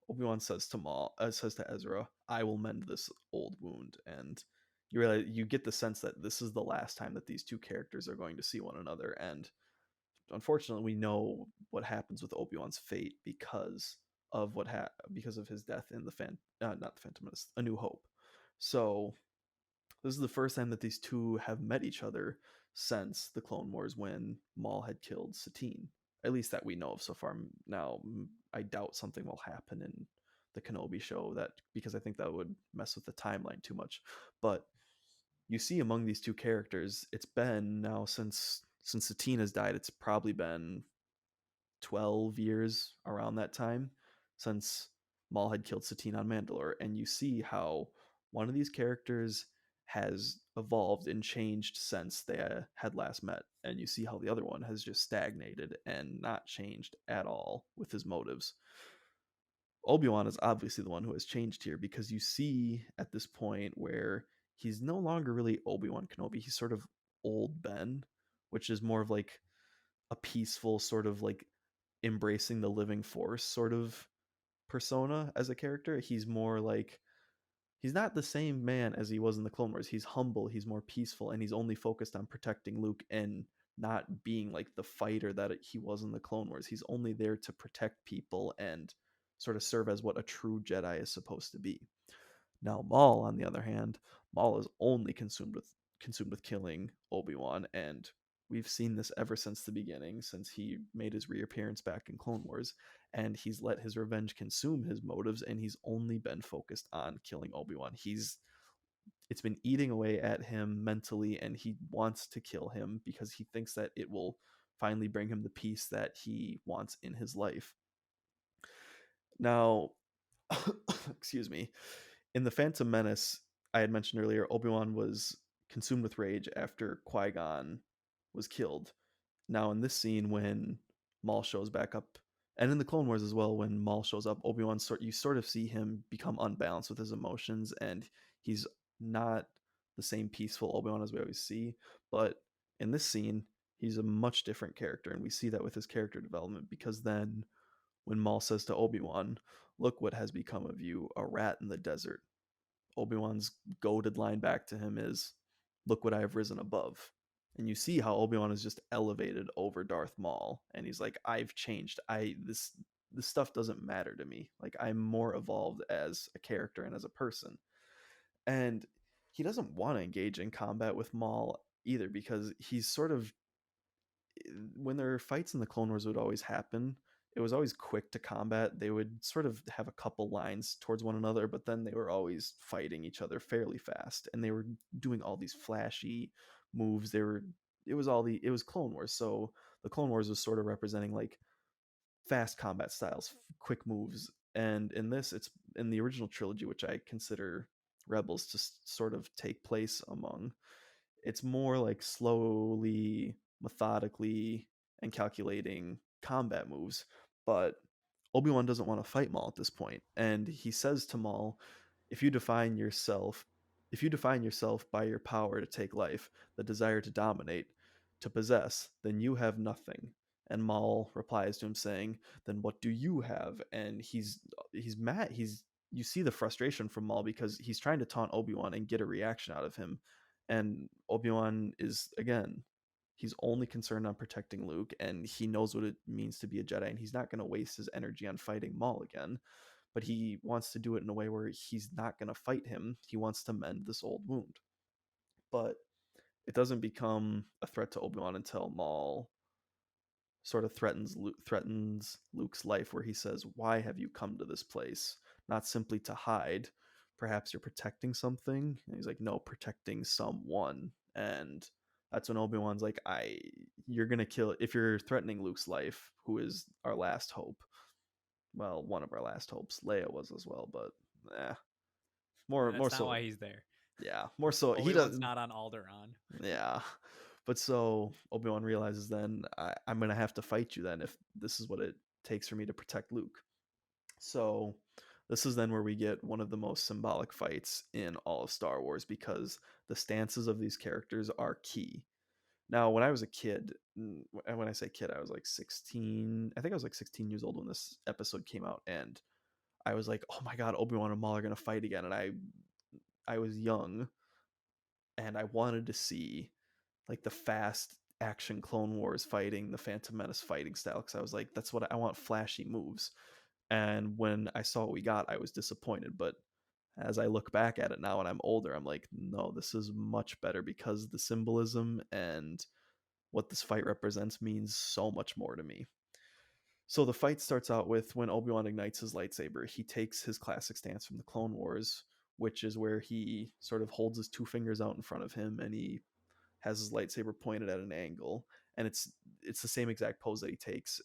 Speaker 1: Obi-Wan says to Maul, says to Ezra, "I will mend this old wound." And you get the sense that this is the last time that these two characters are going to see one another. And unfortunately, we know what happens with Obi-Wan's fate because of his death in not the Phantom Menace, A New Hope. So this is the first time that these two have met each other since the Clone Wars when Maul had killed Satine. At least that we know of so far. Now, I doubt something will happen in the Kenobi show that because I think that would mess with the timeline too much. But you see among these two characters, it's been now since Satine has died. It's probably been 12 years around that time since Maul had killed Satine on Mandalore, and you see how one of these characters has evolved and changed since they had last met, and you see how the other one has just stagnated and not changed at all with his motives. Obi-Wan is obviously the one who has changed here because you see at this point where he's no longer really Obi-Wan Kenobi. He's sort of old Ben, which is more of like a peaceful sort of like embracing the living force sort of persona as a character. He's more like he's not the same man as he was in the Clone Wars. He's humble, he's more peaceful, and he's only focused on protecting Luke and not being like the fighter that he was in the Clone Wars. He's only there to protect people and sort of serve as what a true Jedi is supposed to be. Now Maul, on the other hand, Maul is only consumed with killing Obi-Wan, and we've seen this ever since the beginning, since he made his reappearance back in Clone Wars, and he's let his revenge consume his motives, and he's only been focused on killing Obi-Wan. It's been eating away at him mentally, and he wants to kill him because he thinks that it will finally bring him the peace that he wants in his life. Now, excuse me, in the Phantom Menace, I had mentioned earlier, Obi-Wan was consumed with rage after Qui-Gon was killed. Now, in this scene, when Maul shows back up, and in the Clone Wars as well, when Maul shows up, you sort of see him become unbalanced with his emotions, and he's not the same peaceful Obi-Wan as we always see. But in this scene, he's a much different character, and we see that with his character development because then when Maul says to Obi-Wan, "Look what has become of you, a rat in the desert." Obi-Wan's goaded line back to him is, "Look what I have risen above." And you see how Obi-Wan is just elevated over Darth Maul, and he's like, "I've changed. This stuff doesn't matter to me. Like I'm more evolved as a character and as a person." And he doesn't want to engage in combat with Maul either because he's sort of when there are fights in the Clone Wars would always happen, it was always quick to combat. They would sort of have a couple lines towards one another, but then they were always fighting each other fairly fast, and they were doing all these flashy moves. They were it was Clone Wars. So the Clone Wars was sort of representing like fast combat styles, quick moves. And in this, it's in the original trilogy, which I consider Rebels to sort of take place among. It's more like slowly, methodically, and calculating combat moves. But Obi-Wan doesn't want to fight Maul at this point, and he says to Maul, "If you define yourself, if you define yourself by your power to take life, the desire to dominate, to possess, then you have nothing." And Maul replies to him saying, "Then what do you have?" And he's mad. You see the frustration from Maul because he's trying to taunt Obi-Wan and get a reaction out of him, and Obi-Wan is, again, he's only concerned on protecting Luke, and he knows what it means to be a Jedi, and he's not going to waste his energy on fighting Maul again. But he wants to do it in a way where he's not going to fight him. He wants to mend this old wound. But it doesn't become a threat to Obi-Wan until Maul sort of threatens Luke's life, where he says, "Why have you come to this place? Not simply to hide. Perhaps you're protecting something." And he's like, "No, protecting someone." And that's when Obi-Wan's like, you're gonna kill, if you're threatening Luke's life, who is our last hope. Well, one of our last hopes. Leia was as well, but more
Speaker 2: That's not
Speaker 1: so,
Speaker 2: why he's there.
Speaker 1: yeah, more so he
Speaker 2: Obi-Wan's
Speaker 1: doesn't.
Speaker 2: not on Alderaan.
Speaker 1: Yeah. But so Obi-Wan realizes then, I'm going to have to fight you then if this is what it takes for me to protect Luke. So this is then where we get one of the most symbolic fights in all of Star Wars, because the stances of these characters are key. Now, when I was a kid, and when I say kid, I was like 16. I think I was like 16 years old when this episode came out, and I was like, "Oh my god, Obi-Wan and Maul are going to fight again." And I was young, and I wanted to see like the fast action Clone Wars fighting, the Phantom Menace fighting style, because I was like, that's what I want, flashy moves. And when I saw what we got, I was disappointed. But as I look back at it now and I'm older, I'm like, no, this is much better, because the symbolism and what this fight represents means so much more to me. So the fight starts out with when Obi-Wan ignites his lightsaber. He takes his classic stance from the Clone Wars, which is where he sort of holds his two fingers out in front of him and he has his lightsaber pointed at an angle, and it's the same exact pose that he takes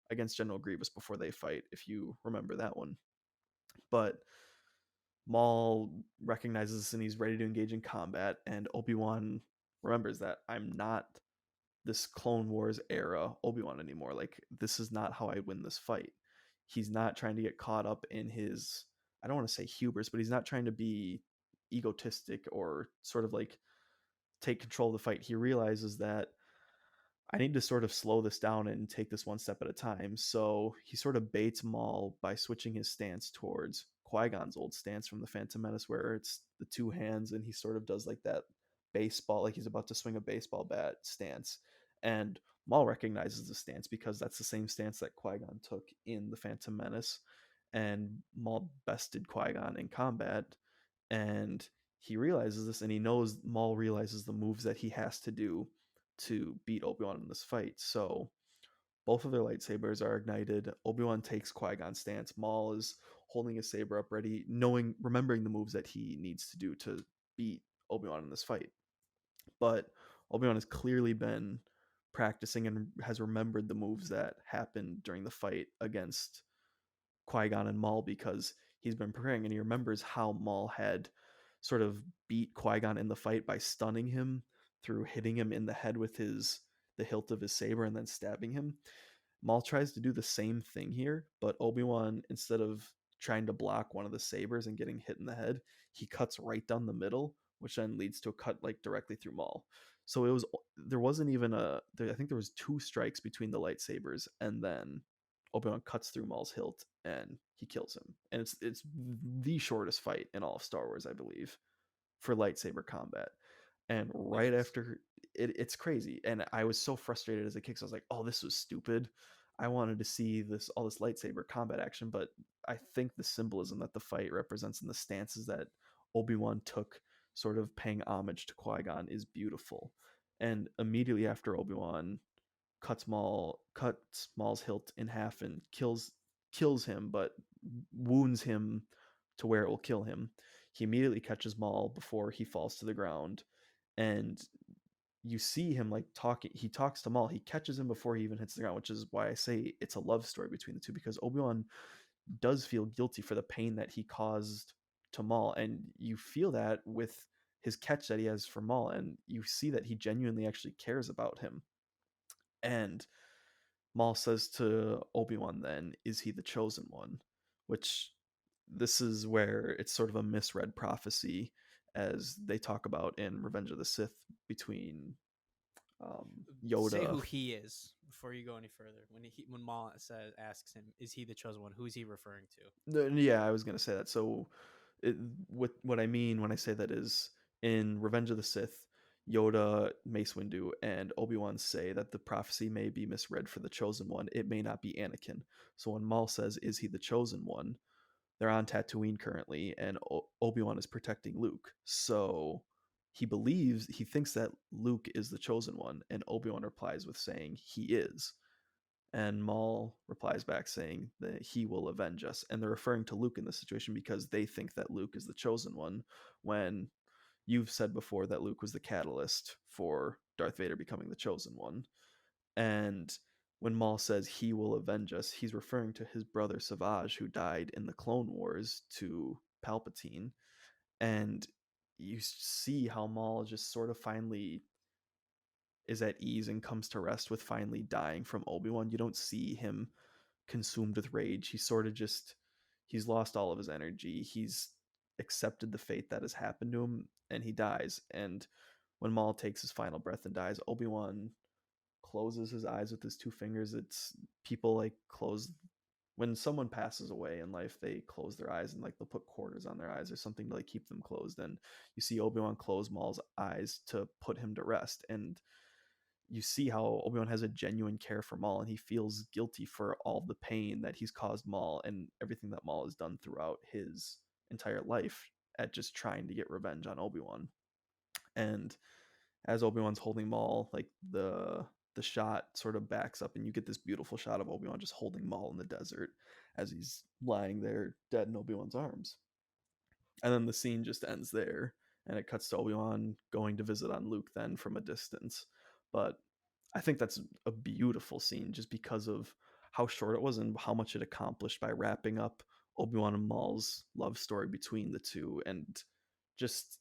Speaker 1: against General Grievous before they fight, if you remember that one. But Maul recognizes this and he's ready to engage in combat, and Obi-Wan remembers that I'm not this Clone Wars era Obi-Wan anymore. Like, this is not how I win this fight. He's not trying to get caught up in his, I don't want to say hubris, but he's not trying to be egotistic or sort of like take control of the fight. He realizes that I need to sort of slow this down and take this one step at a time. So he sort of baits Maul by switching his stance towards Qui-Gon's old stance from the Phantom Menace, where it's the two hands and he sort of does like that baseball, like he's about to swing a baseball bat stance. And Maul recognizes the stance because that's the same stance that Qui-Gon took in the Phantom Menace. And Maul bested Qui-Gon in combat. And he realizes this, and he knows Maul realizes the moves that he has to do to beat Obi-Wan in this fight. So both of their lightsabers are ignited. Obi-Wan takes Qui-Gon's stance. Maul is holding his saber up ready, remembering the moves that he needs to do to beat Obi-Wan in this fight. But Obi-Wan has clearly been practicing and has remembered the moves that happened during the fight against Qui-Gon and Maul, because he's been preparing and he remembers how Maul had sort of beat Qui-Gon in the fight by stunning him through hitting him in the head with the hilt of his saber and then stabbing him. Maul tries to do the same thing here, but Obi-Wan, instead of trying to block one of the sabers and getting hit in the head, he cuts right down the middle, which then leads to a cut like directly through Maul. So there wasn't even I think there was two strikes between the lightsabers, and then Obi-Wan cuts through Maul's hilt and he kills him. And it's the shortest fight in all of Star Wars, I believe, for lightsaber combat. And
Speaker 2: It
Speaker 1: right
Speaker 2: is.
Speaker 1: after it's crazy. And I was so frustrated as a kid, 'cause I was like, oh, this was stupid. I wanted to see all this lightsaber combat action, but I think the symbolism that the fight represents and the stances that Obi-Wan took, sort of paying homage to Qui-Gon, is beautiful. And immediately after Obi-Wan cuts Maul's hilt in half and kills him, but wounds him to where it will kill him. He immediately catches Maul before he falls to the ground, and you see him like talking. He talks to Maul. He catches him before he even hits the ground, which is why I say it's a love story between the two, because Obi-Wan does feel guilty for the pain that he caused to Maul, and you feel that with his catch that he has for Maul, and you see that he genuinely actually cares about him. And Maul says to Obi-Wan, then, is he the chosen one? Which, this is where it's sort of a misread prophecy, as they talk about in Revenge of the Sith, between
Speaker 2: Say
Speaker 1: Yoda.
Speaker 2: who he is before you go any further. When Maul asks him, "Is he the chosen one?" Who is he referring to?
Speaker 1: Yeah, I was gonna say that. So, what I mean when I say that is, in Revenge of the Sith, Yoda, Mace Windu, and Obi-Wan say that the prophecy may be misread for the chosen one. It may not be Anakin. So when Maul says, "Is he the chosen one?" They're on Tatooine currently, and Obi-Wan is protecting Luke. So he thinks that Luke is the chosen one, and Obi-Wan replies with saying he is. And Maul replies back saying that he will avenge us. And they're referring to Luke in this situation because they think that Luke is the chosen one, when you've said before that Luke was the catalyst for Darth Vader becoming the chosen one. And when Maul says he will avenge us, he's referring to his brother Savage, who died in the Clone Wars to Palpatine. And you see how Maul just sort of finally is at ease and comes to rest with finally dying from Obi-Wan. You don't see him consumed with rage. He's sort of just, he's lost all of his energy. He's accepted the fate that has happened to him, and he dies. And when Maul takes his final breath and dies, Obi-Wan closes his eyes with his two fingers. It's, people like close, when someone passes away in life, they close their eyes, and like they'll put quarters on their eyes or something to like keep them closed. And you see Obi-Wan close Maul's eyes to put him to rest. And you see how Obi-Wan has a genuine care for Maul, and he feels guilty for all the pain that he's caused Maul and everything that Maul has done throughout his entire life at just trying to get revenge on Obi-Wan. And as Obi-Wan's holding Maul, like the shot sort of backs up, and you get this beautiful shot of Obi-Wan just holding Maul in the desert as he's lying there dead in Obi-Wan's arms. And then the scene just ends there, and it cuts to Obi-Wan going to visit on Luke then from a distance. But I think that's a beautiful scene just because of how short it was and how much it accomplished by wrapping up Obi-Wan and Maul's love story between the two, and just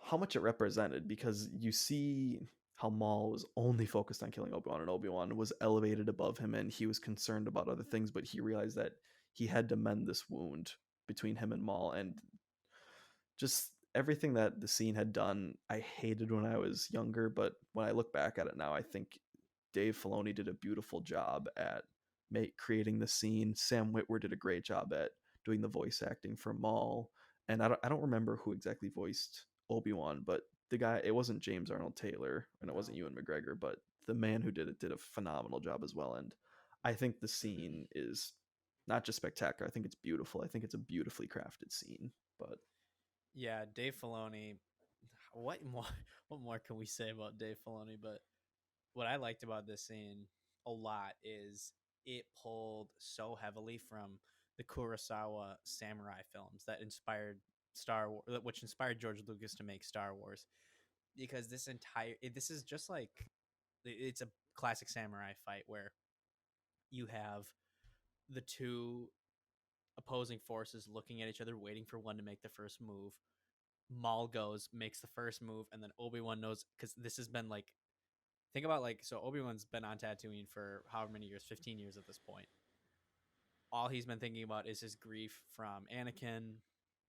Speaker 1: how much it represented, because you see how Maul was only focused on killing Obi-Wan, and Obi-Wan was elevated above him, and he was concerned about other things, but he realized that he had to mend this wound between him and Maul. And just everything that the scene had done, I hated when I was younger, but when I look back at it now, I think Dave Filoni did a beautiful job at creating the scene. Sam Witwer did a great job at doing the voice acting for Maul, and I don't remember who exactly voiced Obi-Wan, but the guy, it wasn't James Arnold Taylor and it wasn't
Speaker 2: No.
Speaker 1: Ewan McGregor, but the man who did it did a phenomenal job as well. And I think the scene is not just spectacular. I think it's beautiful. I think it's a beautifully crafted scene. But
Speaker 2: Yeah, Dave Filoni. What more? What more can we say about Dave Filoni? But what I liked about this scene a lot is it pulled so heavily from the Kurosawa samurai films that inspired Star Wars, which inspired George Lucas to make Star Wars. Because this is just like it's a classic samurai fight where you have the two opposing forces looking at each other, waiting for one to make the first move. Maul goes, makes the first move, and then Obi-Wan knows, because this has been like, think about like, so Obi-Wan's been on Tatooine for however many years, 15 years at this point. All he's been thinking about is his grief from Anakin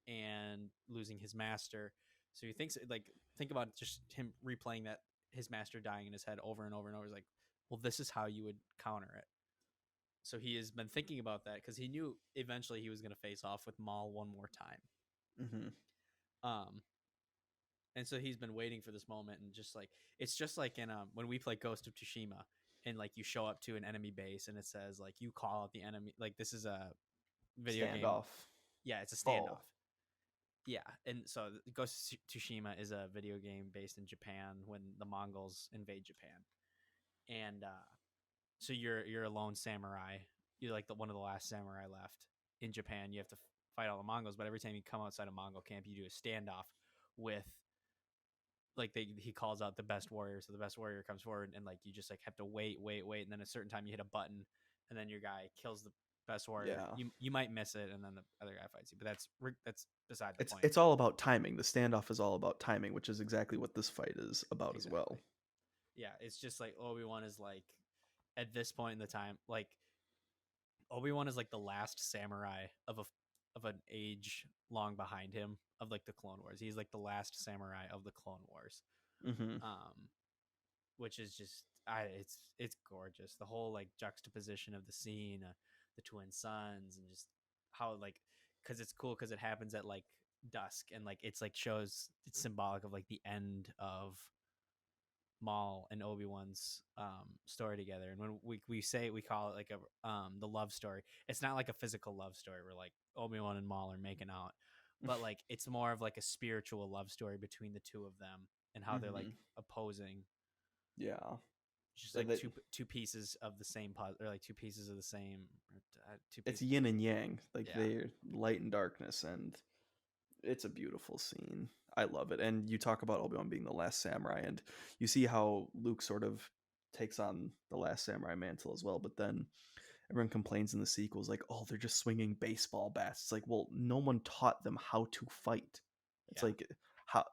Speaker 2: and losing his master. So he thinks, like, think about just him replaying that, his master dying in his head over and over and over. He's like, well, this is how you would counter it. So he has been thinking about that because he knew eventually he was going to face off with Maul one more time.
Speaker 1: mm-hmm.
Speaker 2: Um, and so he's been waiting for this moment, and just like, it's just like in when we play Ghost of Tsushima, and like you show up to an enemy base and it says like you call out the enemy, like this is a video game.
Speaker 1: Standoff.
Speaker 2: Yeah, it's a
Speaker 1: Oh.
Speaker 2: standoff. Yeah, and so Ghost of Tsushima is a video game based in Japan when the Mongols invade Japan, and so you're a lone samurai. You're like the one of the last samurai left in Japan. You have to fight all the Mongols, but every time you come outside a Mongol camp, you do a standoff with like he calls out the best warrior, so the best warrior comes forward, and like you just like have to wait, and then a certain time you hit a button, and then your guy kills the best warrior.
Speaker 1: Yeah.
Speaker 2: You might miss it, and then the other guy fights you, but that's beside the
Speaker 1: It's
Speaker 2: point.
Speaker 1: it's all about timing. The standoff is all about timing, which is exactly what this fight is about as
Speaker 2: Exactly.
Speaker 1: well.
Speaker 2: Yeah, it's just like Obi-Wan is like at this point in the time, like Obi-Wan is like the last samurai of an age long behind him of like the Clone Wars. He's like the last samurai of the Clone Wars.
Speaker 1: Hmm.
Speaker 2: Um which is just it's gorgeous. The whole like juxtaposition of the scene, the twin sons, and just how like because it's cool because it happens at like dusk and like it's like shows it's symbolic of like the end of Maul and Obi-Wan's story together. And when we say we call it like a the love story, it's not like a physical love story where like Obi-Wan and Maul are making out, but like it's more of like a spiritual love story between the two of them and how they're like
Speaker 1: Hmm.
Speaker 2: opposing
Speaker 1: Yeah.
Speaker 2: just
Speaker 1: Yeah,
Speaker 2: like two pieces of the same puzzle or like two pieces of the same two
Speaker 1: it's
Speaker 2: pieces
Speaker 1: yin and yang. Like
Speaker 2: yeah
Speaker 1: they're light and darkness, and it's a beautiful scene. I love it. And you talk about Obi-Wan being the last samurai, and you see how Luke sort of takes on the last samurai mantle as well. But then everyone complains in the sequels, like, oh, they're just swinging baseball bats. It's like, well, no one taught them how to fight. It's
Speaker 2: yeah
Speaker 1: like, how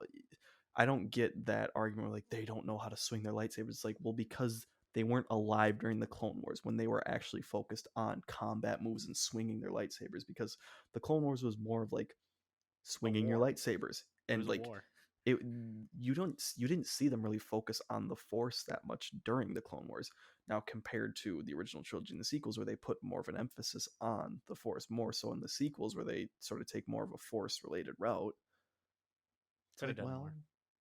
Speaker 1: I don't get that argument where, like, they don't know how to swing their lightsabers. It's like, well, because they weren't alive during the Clone Wars when they were actually focused on combat moves and swinging their lightsabers. Because the Clone Wars was more of like
Speaker 2: a
Speaker 1: swinging your
Speaker 2: war
Speaker 1: lightsabers,
Speaker 2: it
Speaker 1: and
Speaker 2: was a
Speaker 1: like
Speaker 2: war
Speaker 1: it you didn't see them really focus on the force that much during the Clone Wars. Now compared to the original trilogy and the sequels, where they put more of an emphasis on the force, more so in the sequels where they sort of take more of a force related route. It's
Speaker 2: could
Speaker 1: like,
Speaker 2: have done
Speaker 1: well,
Speaker 2: more.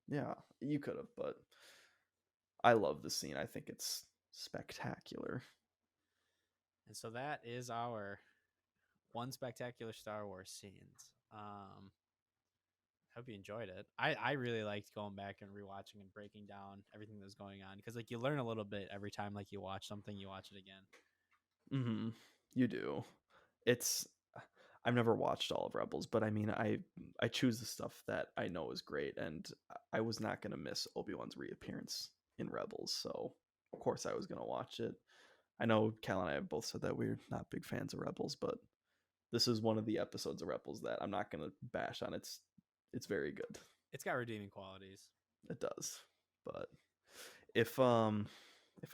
Speaker 1: yeah, you could have, but I love the scene. I think it's spectacular.
Speaker 2: And so that is our one spectacular Star Wars scenes. Hope you enjoyed it. I really liked going back and rewatching and breaking down everything that was going on because like you learn a little bit every time like you watch something, you watch it again.
Speaker 1: Mm-hmm. You do. It's I've never watched all of Rebels, but I mean, I choose the stuff that I know is great, and I was not gonna miss Obi-Wan's reappearance in Rebels, so of course I was gonna watch it. I know Cal and I have both said that we're not big fans of Rebels, but this is one of the episodes of Rebels that I'm not gonna bash on. It's very good.
Speaker 2: It's got redeeming qualities.
Speaker 1: It does. But if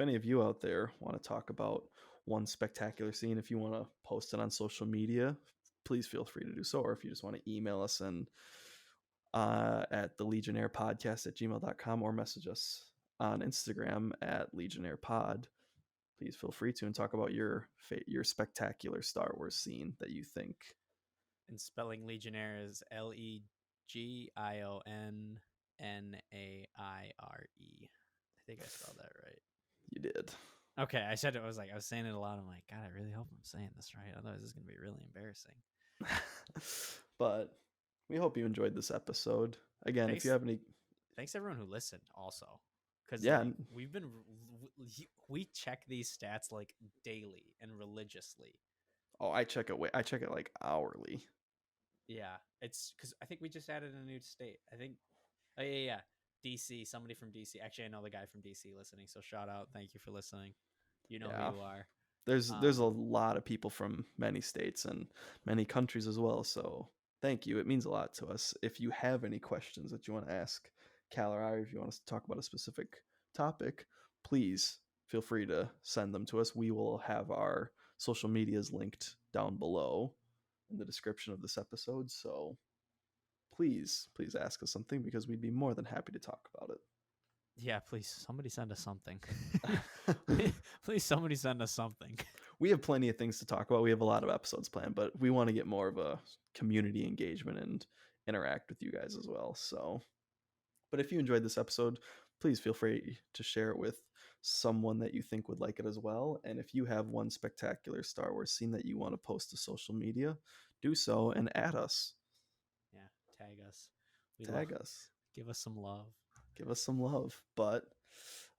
Speaker 1: any of you out there want to talk about one spectacular scene, if you want to post it on social media, please feel free to do so. Or if you just want to email us and at the Legionnaire Podcast at gmail.com or message us on Instagram at Legionnaire Pod, please feel free to and talk about your spectacular Star Wars scene that you think.
Speaker 2: And spelling Legionnaire is Legionnaire. I think I spelled that right.
Speaker 1: You did.
Speaker 2: Okay, I said it. I was saying it a lot. I'm like, God, I really hope I'm saying this right. Otherwise, this is gonna be really embarrassing.
Speaker 1: But we hope you enjoyed this episode. Again, if you
Speaker 2: Thanks,
Speaker 1: have any,
Speaker 2: thanks everyone who listened. Also, because
Speaker 1: yeah,
Speaker 2: like we check these stats like daily and religiously.
Speaker 1: oh, I check it. I check it like hourly.
Speaker 2: Yeah, it's because I think we just added a new state. I think. Oh yeah. DC. Somebody from DC. Actually, I know the guy from DC listening. So shout out. Thank you for listening. You know who
Speaker 1: Yeah,
Speaker 2: you are.
Speaker 1: there's a lot of people from many states and many countries as well. So thank you. It means a lot to us. If you have any questions that you want to ask Cal or I, if you want us to talk about a specific topic, please feel free to send them to us. We will have our social medias linked down below in the description of this episode. So please ask us something because we'd be more than happy to talk about
Speaker 2: Yeah, please somebody send us something.
Speaker 1: it.
Speaker 2: Please somebody send us something.
Speaker 1: We have plenty of things to talk about. We have a lot of episodes planned, but we want to get more of a community engagement and interact with you guys as well. So, but if you enjoyed this episode, please feel free to share it with someone that you think would like it as well. And if you have one spectacular Star Wars scene that you want to post to social media, do so and add us.
Speaker 2: Yeah, tag us. We love
Speaker 1: Tag us.
Speaker 2: give us some love.
Speaker 1: Give us some love. But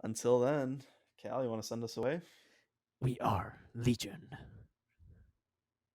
Speaker 1: until then, Cal, you want to send us away?
Speaker 2: We are Legion.